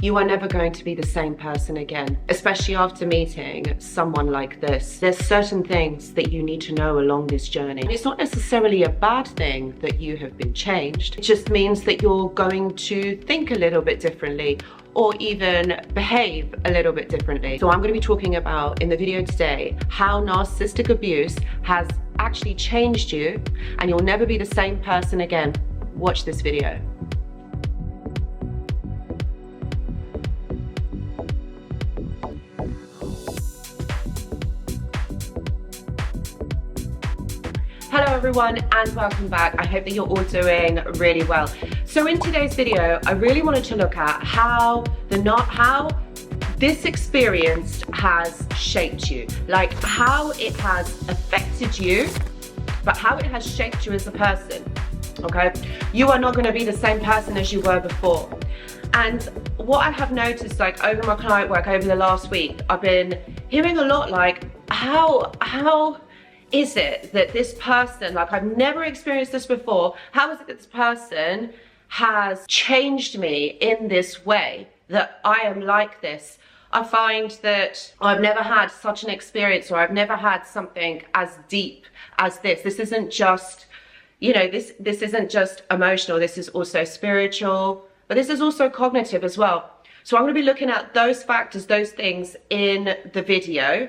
You are never going to be the same person again, especially after meeting someone like this. There's certain things that you need to know along this journey. It's not necessarily a bad thing that you have been changed. It just means that you're going to think a little bit differently or even behave a little bit differently. So I'm going to be talking about in the video today how narcissistic abuse has actually changed you and you'll never be the same person again. Watch this video. Hello everyone and welcome back. I hope that you're all doing really well. So in today's video, I really wanted to look at how this experience has shaped you, like how it has affected you, but how it has shaped you as a person, okay? You are not gonna be the same person as you were before. And what I have noticed, like over my client work over the last week, I've been hearing a lot like, how is it that this person, like I've never experienced this before, how is it that this person has changed me in this way, that I am like this? I find that I've never had such an experience, or I've never had something as deep as this. This isn't just, you know, this isn't just emotional, this is also spiritual, but this is also cognitive as well. So I'm going to be looking at those factors, those things in the video.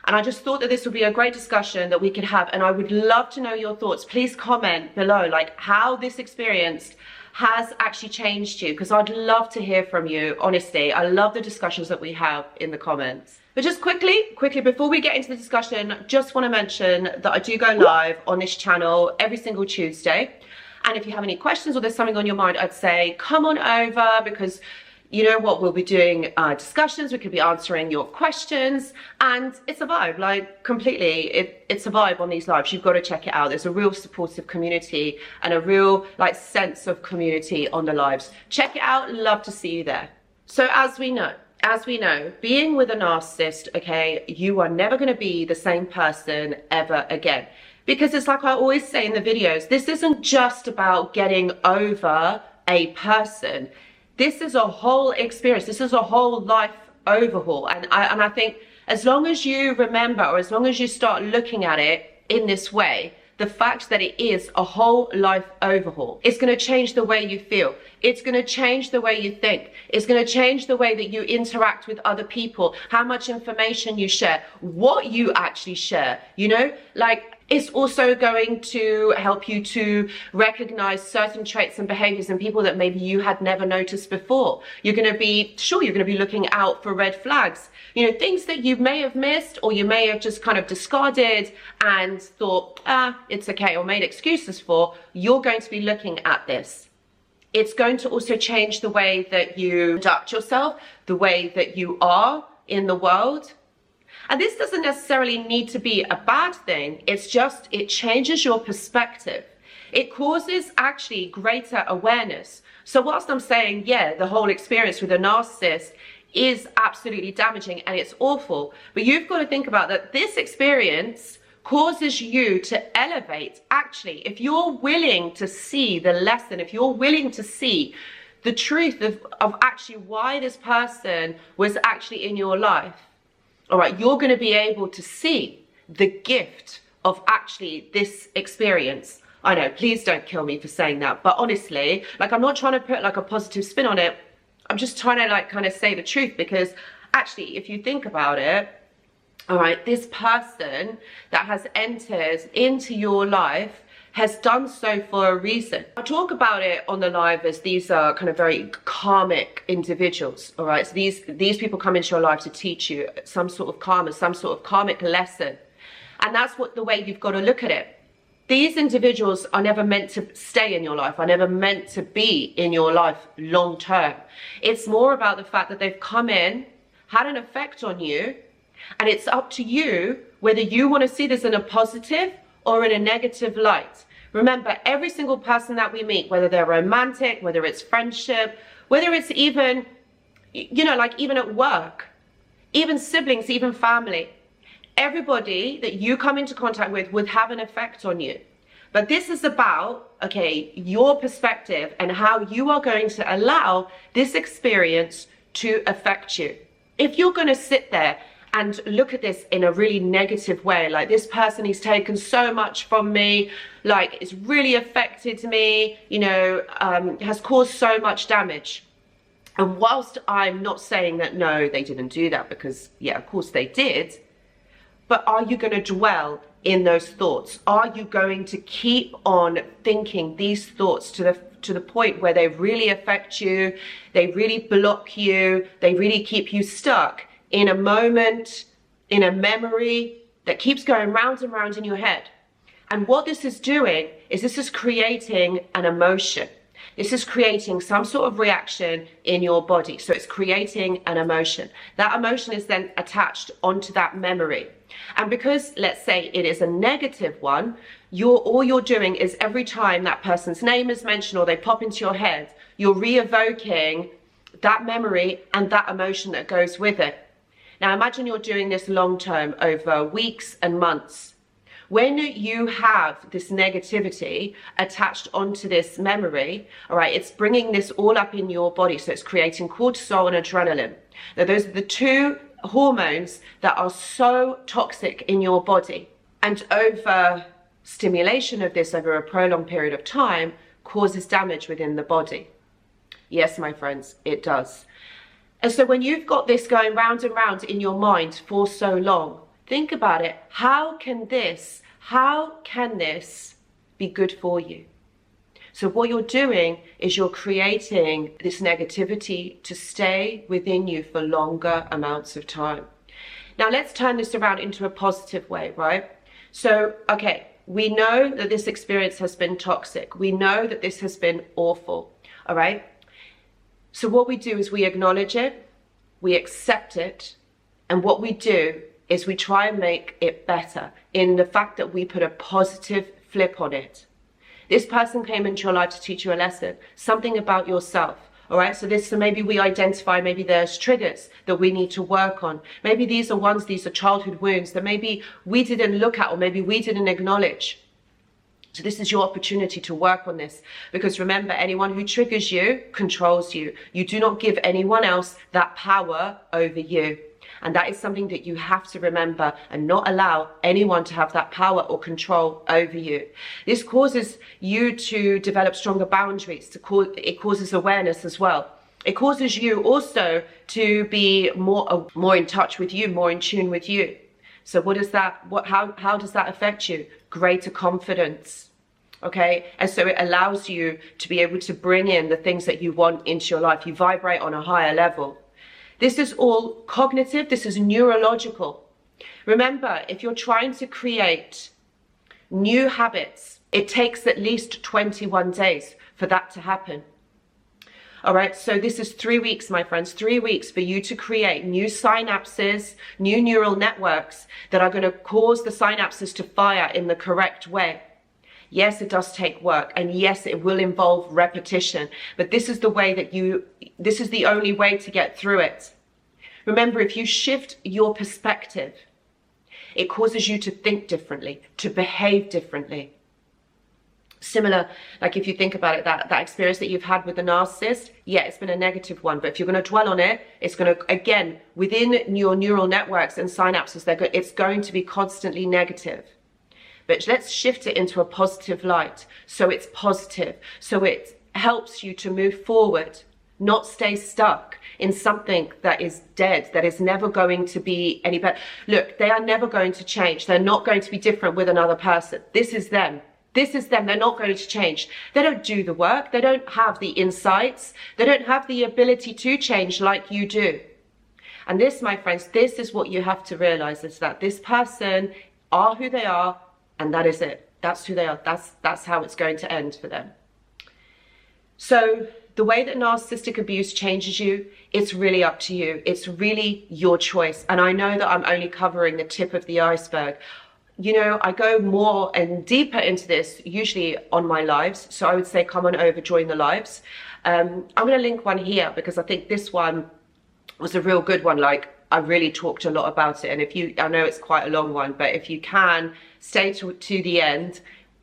And I just thought that this would be a great discussion that we could have. And I would love to know your thoughts. Please comment below, like how this experience has actually changed you, because I'd love to hear from you. Honestly, I love the discussions that we have in the comments. But just quickly, before we get into the discussion, just want to mention that I do go live on this channel every single Tuesday. And if you have any questions or there's something on your mind, I'd say come on over, because you know what, we'll be doing discussions, we could be answering your questions, and it's a vibe, like completely, it's a vibe on these lives. You've got to check it out. There's a real supportive community and a real like sense of community on the lives. Check it out, love to see you there. So as we know, being with a narcissist, okay, you are never going to be the same person ever again. Because it's like I always say in the videos, this isn't just about getting over a person. This is a whole experience. This is a whole life overhaul. And I think as long as you remember, or as long as you start looking at it in this way, the fact that it is a whole life overhaul, it's going to change the way you feel. It's going to change the way you think. It's going to change the way that you interact with other people, how much information you share, what you actually share, you know, like, it's also going to help you to recognize certain traits and behaviors in people that maybe you had never noticed before. You're going to be looking out for red flags, you know, things that you may have missed, or you may have just kind of discarded and thought, it's okay, or made excuses for. You're going to be looking at this. It's going to also change the way that you conduct yourself, the way that you are in the world. And this doesn't necessarily need to be a bad thing. It's just, it changes your perspective. It causes actually greater awareness. So whilst I'm saying, yeah, the whole experience with a narcissist is absolutely damaging and it's awful, but you've got to think about that this experience causes you to elevate. Actually, if you're willing to see the lesson, if you're willing to see the truth of actually why this person was actually in your life, all right, you're going to be able to see the gift of actually this experience. I know, please don't kill me for saying that, but honestly, like I'm not trying to put like a positive spin on it. I'm just trying to like kind of say the truth, because actually, if you think about it, all right, this person that has entered into your life has done so for a reason. I talk about it on the live as these are kind of very karmic individuals, all right? So these people come into your life to teach you some sort of karma, some sort of karmic lesson. And that's the way you've got to look at it. These individuals are never meant to stay in your life, are never meant to be in your life long term. It's more about the fact that they've come in, had an effect on you, and it's up to you whether you want to see this in a positive or in a negative light. Remember, every single person that we meet, whether they're romantic, whether it's friendship, whether it's even, you know, like even at work, even siblings, even family, everybody that you come into contact with would have an effect on you. But this is about, okay, your perspective and how you are going to allow this experience to affect you. If you're going to sit there and look at this in a really negative way, like this person, he's taken so much from me, like it's really affected me, you know, has caused so much damage. And whilst I'm not saying that, no, they didn't do that, because yeah, of course they did, but are you going to dwell in those thoughts? Are you going to keep on thinking these thoughts to the point where they really affect you, they really block you, they really keep you stuck in a moment, in a memory that keeps going round and round in your head? And what this is doing is this is creating an emotion. This is creating some sort of reaction in your body. So it's creating an emotion. That emotion is then attached onto that memory. And because, let's say, it is a negative one, all you're doing is every time that person's name is mentioned or they pop into your head, you're re-evoking that memory and that emotion that goes with it. Now imagine you're doing this long term over weeks and months. When you have this negativity attached onto this memory, all right, it's bringing this all up in your body. So it's creating cortisol and adrenaline. Now those are the two hormones that are so toxic in your body. And over stimulation of this over a prolonged period of time causes damage within the body. Yes, my friends, it does. And so when you've got this going round and round in your mind for so long, think about it. How can this be good for you? So what you're doing is you're creating this negativity to stay within you for longer amounts of time. Now let's turn this around into a positive way, right? So, okay, we know that this experience has been toxic. We know that this has been awful, all right? So what we do is we acknowledge it, we accept it, and what we do is we try and make it better in the fact that we put a positive flip on it. This person came into your life to teach you a lesson, something about yourself, all right? So maybe we identify, maybe there's triggers that we need to work on. Maybe these are childhood wounds that maybe we didn't look at or maybe we didn't acknowledge. So this is your opportunity to work on this, because remember, anyone who triggers you controls you. You do not give anyone else that power over you. And that is something that you have to remember and not allow anyone to have that power or control over you. This causes you to develop stronger boundaries. It causes awareness as well. It causes you also to be more in touch with you, more in tune with you. So how does that affect you? Greater confidence. Okay, and so it allows you to be able to bring in the things that you want into your life. You vibrate on a higher level. This is all cognitive, this is neurological. Remember, if you're trying to create new habits, it takes at least 21 days for that to happen. All right, so this is 3 weeks, my friends, 3 weeks for you to create new synapses, new neural networks that are going to cause the synapses to fire in the correct way. Yes, it does take work, and yes, it will involve repetition, but this is the way this is the only way to get through it. Remember, if you shift your perspective, it causes you to think differently, to behave differently. Similar, like if you think about it, that experience that you've had with the narcissist, yeah, it's been a negative one, but if you're going to dwell on it, it's going to, again, within your neural networks and synapses, it's going to be constantly negative. But let's shift it into a positive light. So it's positive. So it helps you to move forward, not stay stuck in something that is dead, that is never going to be any better. Look, they are never going to change. They're not going to be different with another person. This is them. This is them. They're not going to change. They don't do the work. They don't have the insights. They don't have the ability to change like you do. And this, my friends, this is what you have to realize, is that this person are who they are, and that is it. That's who they are. That's how it's going to end for them. So the way that narcissistic abuse changes you, it's really up to you. It's really your choice. And I know that I'm only covering the tip of the iceberg. You know, I go more and deeper into this, usually on my lives. So I would say come on over, join the lives. I'm going to link one here because I think this one was a real good one. Like, I really talked a lot about it. And I know it's quite a long one, but if you can stay to the end,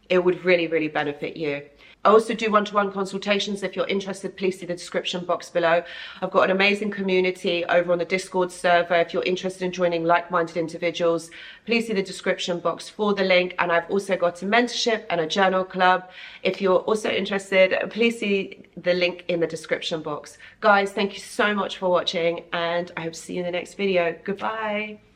it would really, really benefit you. I also do one-to-one consultations. If you're interested, please see the description box below. I've got an amazing community over on the Discord server. If you're interested in joining like-minded individuals, please see the description box for the link. And I've also got a mentorship and a journal club. If you're also interested, please see the link in the description box. Guys, thank you so much for watching, and I hope to see you in the next video. Goodbye.